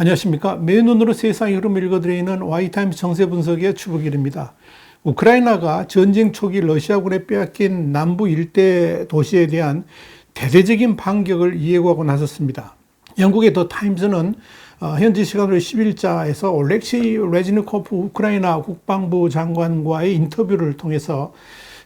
안녕하십니까. 맨눈으로 세상의 흐름을 읽어드리는 Y타임스 정세 분석의 추복일입니다. 우크라이나가 전쟁 초기 러시아군에 빼앗긴 남부 일대 도시에 대한 대대적인 반격을 예고하고 나섰습니다. 영국의 더 타임스는 현지 시간으로 10일자에서 올렉시 레즈니코프 우크라이나 국방부 장관과의 인터뷰를 통해서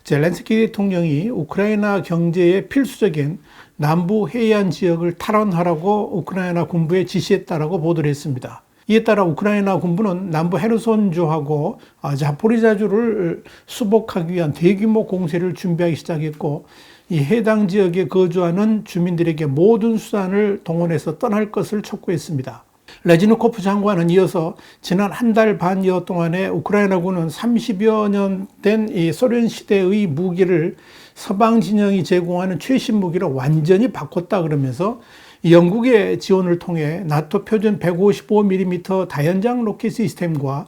젤렌스키 대통령이 우크라이나 경제에 필수적인 남부 해안 지역을 탈환하라고 우크라이나 군부에 지시했다라고 보도를 했습니다. 이에 따라 우크라이나 군부는 남부 헤르손주하고 자포리자주를 수복하기 위한 대규모 공세를 준비하기 시작했고, 이 해당 지역에 거주하는 주민들에게 모든 수단을 동원해서 떠날 것을 촉구했습니다. 레즈니코프 장관은 이어서 지난 한 달 반여 동안에 우크라이나군은 30여 년 된 이 소련 시대의 무기를 서방 진영이 제공하는 최신 무기로 완전히 바꿨다 그러면서 영국의 지원을 통해 나토 표준 155mm 다연장 로켓 시스템과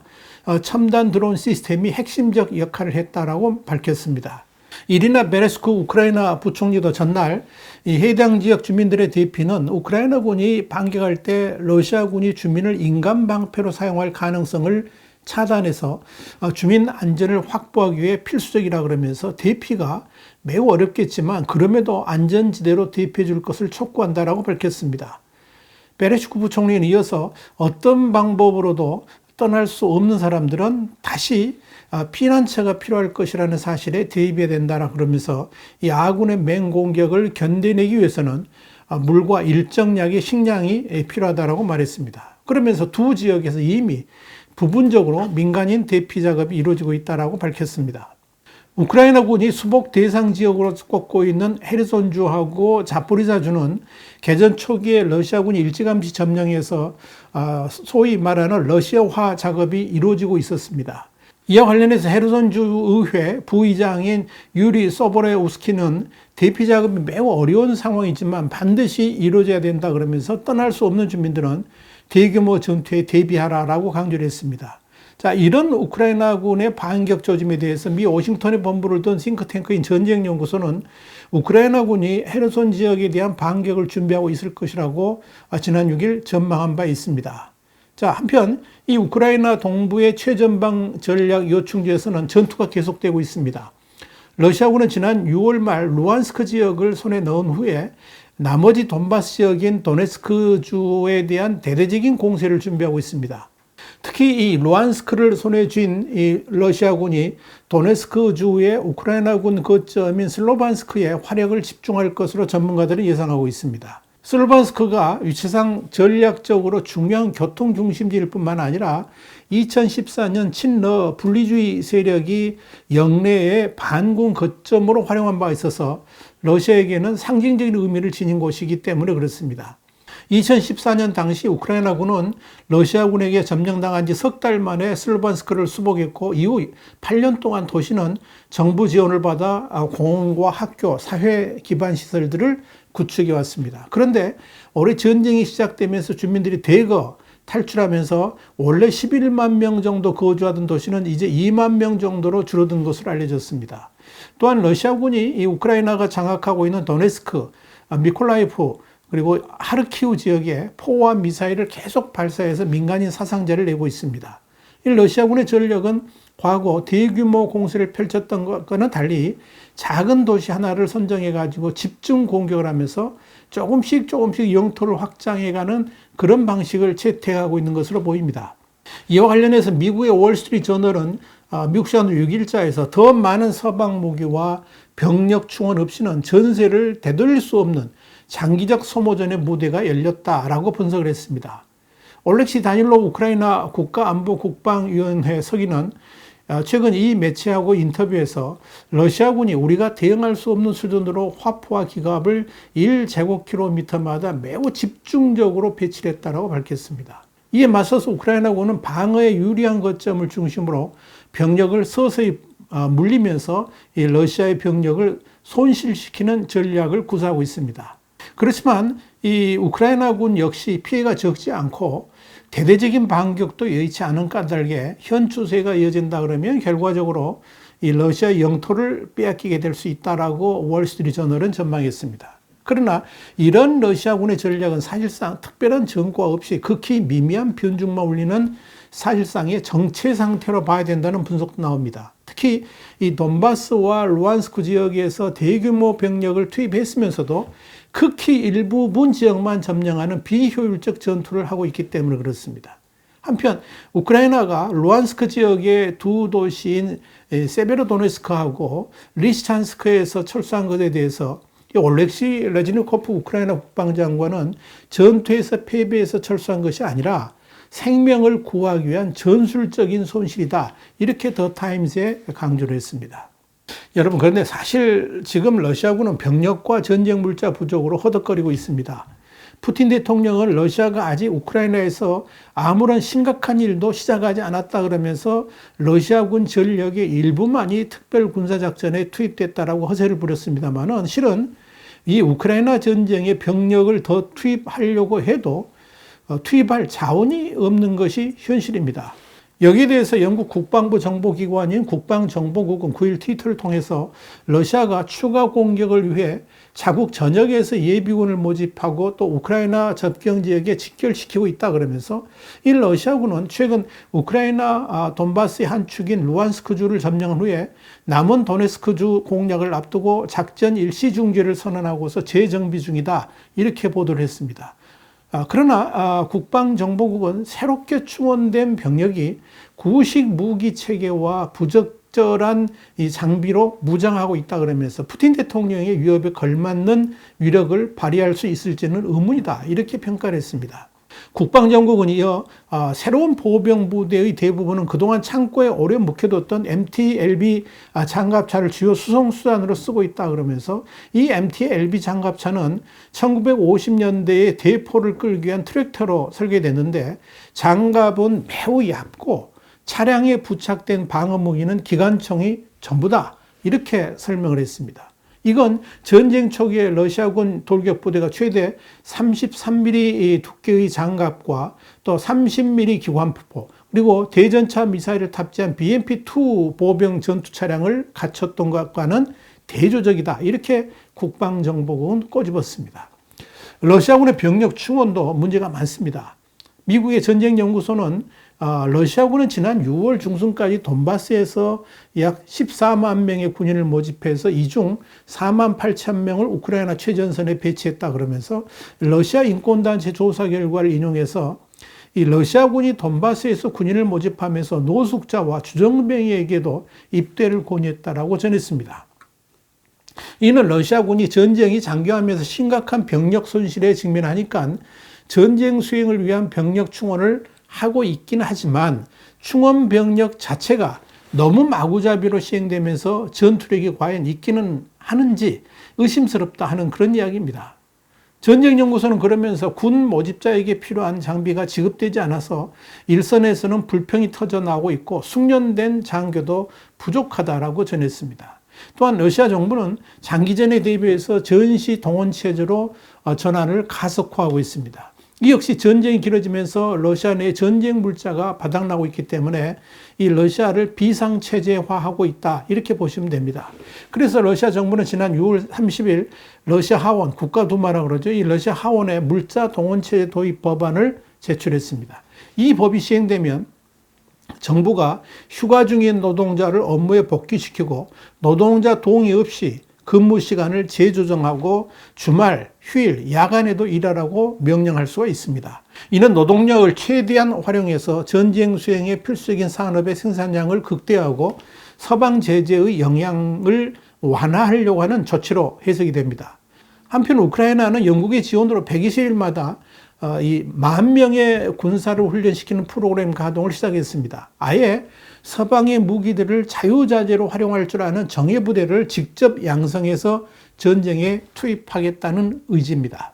첨단 드론 시스템이 핵심적 역할을 했다라고 밝혔습니다. 이리나 베레스쿠 우크라이나 부총리도 전날 이 해당 지역 주민들의 대피는 우크라이나군이 반격할 때 러시아군이 주민을 인간 방패로 사용할 가능성을 차단해서 주민 안전을 확보하기 위해 필수적이라 그러면서 대피가 매우 어렵겠지만 그럼에도 안전지대로 대피해 줄 것을 촉구한다라고 밝혔습니다. 베레스쿠 부총리는 이어서 어떤 방법으로도 떠날 수 없는 사람들은 다시 피난처가 필요할 것이라는 사실에 대비해야 된다라 그러면서 이 아군의 맹공격을 견뎌내기 위해서는 물과 일정량의 식량이 필요하다라고 말했습니다. 그러면서 두 지역에서 이미 부분적으로 민간인 대피 작업이 이루어지고 있다라고 밝혔습니다. 우크라이나군이 수복 대상 지역으로 꼽고 있는 헤르손주하고 자포리자주는 개전 초기에 러시아군이 일찌감치 점령해서 소위 말하는 러시아화 작업이 이루어지고 있었습니다. 이와 관련해서 헤르손주 의회 부의장인 유리 소보레우스키는 대피 작업이 매우 어려운 상황이지만 반드시 이루어져야 된다 그러면서 떠날 수 없는 주민들은 대규모 전투에 대비하라라고 강조를 했습니다. 자, 이런 우크라이나군의 반격 조짐에 대해서 미 워싱턴에 본부를 둔 싱크탱크인 전쟁연구소는 우크라이나군이 헤르손 지역에 대한 반격을 준비하고 있을 것이라고 지난 6일 전망한 바 있습니다. 자, 한편 이 우크라이나 동부의 최전방 전략 요충지에서는 전투가 계속되고 있습니다. 러시아군은 지난 6월 말 루안스크 지역을 손에 넣은 후에 나머지 돈바스 지역인 도네츠크 주에 대한 대대적인 공세를 준비하고 있습니다. 특히 이 루안스크를 손에 쥔 이 러시아군이 도네츠크 주의 우크라이나군 거점인 슬로반스크에 화력을 집중할 것으로 전문가들은 예상하고 있습니다. 슬로반스크가 위치상 전략적으로 중요한 교통 중심지일 뿐만 아니라 2014년 친러 분리주의 세력이 영내의 반군 거점으로 활용한 바가 있어서 러시아에게는 상징적인 의미를 지닌 곳이기 때문에 그렇습니다. 2014년 당시 우크라이나군은 러시아군에게 점령당한 지 석 달 만에 슬로반스크를 수복했고, 이후 8년 동안 도시는 정부 지원을 받아 공원과 학교, 사회 기반 시설들을 구축해 왔습니다. 그런데 올해 전쟁이 시작되면서 주민들이 대거 탈출하면서 원래 11만 명 정도 거주하던 도시는 이제 2만 명 정도로 줄어든 것으로 알려졌습니다. 또한 러시아군이 이 우크라이나가 장악하고 있는 도네츠크, 미콜라이프, 그리고 하르키우 지역에 포와 미사일을 계속 발사해서 민간인 사상자를 내고 있습니다. 이 러시아군의 전력은 과거 대규모 공세를 펼쳤던 것과는 달리 작은 도시 하나를 선정해가지고 집중 공격을 하면서 조금씩 영토를 확장해가는 그런 방식을 채택하고 있는 것으로 보입니다. 이와 관련해서 미국의 월스트리트 저널은 미국 시간으로 6일자에서 더 많은 서방 무기와 병력 충원 없이는 전세를 되돌릴 수 없는 장기적 소모전의 무대가 열렸다라고 분석을 했습니다. 올렉시 다닐로 우크라이나 국가안보국방위원회 서기는 최근 이 매체하고 인터뷰에서 러시아군이 우리가 대응할 수 없는 수준으로 화포와 기갑을 1제곱킬로미터마다 매우 집중적으로 배치를 했다고 밝혔습니다. 이에 맞서서 우크라이나군은 방어에 유리한 거점을 중심으로 병력을 서서히 물리면서 이 러시아의 병력을 손실시키는 전략을 구사하고 있습니다. 그렇지만 이 우크라이나군 역시 피해가 적지 않고 대대적인 반격도 여의치 않은 까닭에 현 추세가 이어진다 그러면 결과적으로 이 러시아 영토를 빼앗기게 될 수 있다라고 월스트리트 저널은 전망했습니다. 그러나 이런 러시아군의 전략은 사실상 특별한 전과 없이 극히 미미한 변죽만 울리는 사실상의 정체 상태로 봐야 된다는 분석도 나옵니다. 특히 이 돈바스와 루안스크 지역에서 대규모 병력을 투입했으면서도 극히 일부분 지역만 점령하는 비효율적 전투를 하고 있기 때문에 그렇습니다. 한편 우크라이나가 루안스크 지역의 두 도시인 세베로도네스크하고 리시찬스크에서 철수한 것에 대해서 올렉시 레즈니코프 우크라이나 국방장관은 전투에서 패배해서 철수한 것이 아니라 생명을 구하기 위한 전술적인 손실이다. 이렇게 더 타임스에 강조를 했습니다. 여러분, 그런데 사실 지금 러시아군은 병력과 전쟁 물자 부족으로 허덕거리고 있습니다. 푸틴 대통령은 러시아가 아직 우크라이나에서 아무런 심각한 일도 시작하지 않았다 그러면서 러시아군 전력의 일부만이 특별 군사작전에 투입됐다라고 허세를 부렸습니다만은 실은 이 우크라이나 전쟁에 병력을 더 투입하려고 해도 투입할 자원이 없는 것이 현실입니다. 여기에 대해서 영국 국방부 정보기관인 국방정보국은 9일 트위터를 통해서 러시아가 추가 공격을 위해 자국 전역에서 예비군을 모집하고 또 우크라이나 접경 지역에 직결시키고 있다 그러면서 이 러시아군은 최근 우크라이나 돈바스의 한 축인 루안스크주를 점령한 후에 남은 도네스크주 공략을 앞두고 작전 일시 중지를 선언하고서 재정비 중이다. 이렇게 보도를 했습니다. 그러나 국방정보국은 새롭게 충원된 병력이 구식 무기 체계와 부적절한 이 장비로 무장하고 있다 그러면서 푸틴 대통령의 위협에 걸맞는 위력을 발휘할 수 있을지는 의문이다. 이렇게 평가를 했습니다. 국방정국은 이어 새로운 보병 부대의 대부분은 그동안 창고에 오래 묵혀뒀던 MT-LB 장갑차를 주요 수송수단으로 쓰고 있다 그러면서 이 MT-LB 장갑차는 1950년대에 대포를 끌기 위한 트랙터로 설계됐는데 장갑은 매우 얇고 차량에 부착된 방어무기는 기관총이 전부다. 이렇게 설명을 했습니다. 이건 전쟁 초기에 러시아군 돌격부대가 최대 33mm 두께의 장갑과 또 30mm 기관포 그리고 대전차 미사일을 탑재한 BMP-2 보병 전투 차량을 갖췄던 것과는 대조적이다. 이렇게 국방정보국은 꼬집었습니다. 러시아군의 병력 충원도 문제가 많습니다. 미국의 전쟁연구소는 러시아군은 지난 6월 중순까지 돈바스에서 약 14만 명의 군인을 모집해서 이 중 4만 8천 명을 우크라이나 최전선에 배치했다 그러면서 러시아 인권단체 조사 결과를 인용해서 이 러시아군이 돈바스에서 군인을 모집하면서 노숙자와 주정뱅이에게도 입대를 권유했다라고 전했습니다. 이는 러시아군이 전쟁이 장기화하면서 심각한 병력 손실에 직면하니까 전쟁 수행을 위한 병력 충원을 하고 있긴 하지만 충원 병력 자체가 너무 마구잡이로 시행되면서 전투력이 과연 있기는 하는지 의심스럽다 하는 그런 이야기입니다. 전쟁연구소는 그러면서 군 모집자에게 필요한 장비가 지급되지 않아서 일선에서는 불평이 터져나오고 있고 숙련된 장교도 부족하다라고 전했습니다. 또한 러시아 정부는 장기전에 대비해서 전시 동원 체제로 전환을 가속화하고 있습니다. 이 역시 전쟁이 길어지면서 러시아 내 전쟁 물자가 바닥나고 있기 때문에 이 러시아를 비상체제화하고 있다. 이렇게 보시면 됩니다. 그래서 러시아 정부는 지난 6월 30일 러시아 하원, 국가두마라고 그러죠. 이 러시아 하원에 물자 동원체제 도입 법안을 제출했습니다. 이 법이 시행되면 정부가 휴가 중인 노동자를 업무에 복귀시키고 노동자 동의 없이 근무 시간을 재조정하고 주말, 휴일, 야간에도 일하라고 명령할 수가 있습니다. 이는 노동력을 최대한 활용해서 전쟁 수행에 필수적인 산업의 생산량을 극대화하고 서방 제재의 영향을 완화하려고 하는 조치로 해석이 됩니다. 한편 우크라이나는 영국의 지원으로 120일마다 이 10,000명의 군사를 훈련시키는 프로그램 가동을 시작했습니다. 아예 서방의 무기들을 자유자재로 활용할 줄 아는 정예부대를 직접 양성해서 전쟁에 투입하겠다는 의지입니다.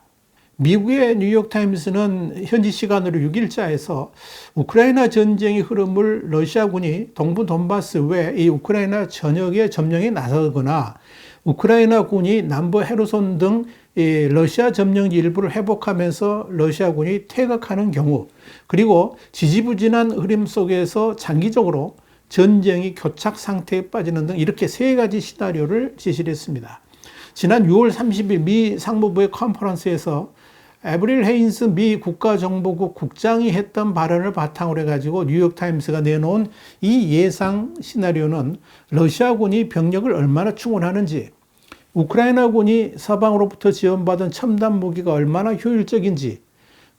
미국의 뉴욕타임스는 현지 시간으로 6일자에서 우크라이나 전쟁의 흐름을 러시아군이 동부 돈바스 외 이 우크라이나 전역의 점령에 나서거나 우크라이나 군이 남부 헤르손 등 러시아 점령지 일부를 회복하면서 러시아군이 퇴각하는 경우 그리고 지지부진한 흐름 속에서 장기적으로 전쟁이 교착 상태에 빠지는 등 이렇게 세 가지 시나리오를 제시를 했습니다. 지난 6월 30일 미 상무부의 컨퍼런스에서 에브릴 헤인스 미 국가정보국 국장이 했던 발언을 바탕으로 해가지고 뉴욕타임스가 내놓은 이 예상 시나리오는 러시아군이 병력을 얼마나 충원하는지, 우크라이나군이 서방으로부터 지원받은 첨단 무기가 얼마나 효율적인지,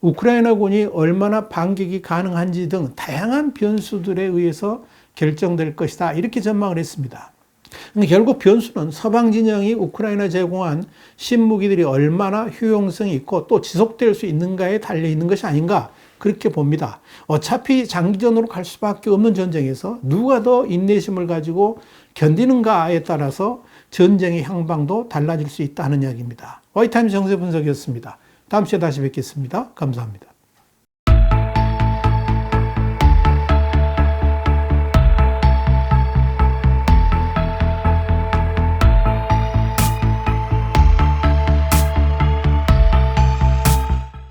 우크라이나군이 얼마나 반격이 가능한지 등 다양한 변수들에 의해서 결정될 것이다. 이렇게 전망을 했습니다. 결국 변수는 서방 진영이 우크라이나 제공한 신무기들이 얼마나 효용성이 있고 또 지속될 수 있는가에 달려 있는 것이 아닌가 그렇게 봅니다. 어차피 장기전으로 갈 수밖에 없는 전쟁에서 누가 더 인내심을 가지고 견디는가에 따라서 전쟁의 향방도 달라질 수 있다는 이야기입니다. 와이타임스 정세 분석이었습니다. 다음 시간에 다시 뵙겠습니다. 감사합니다.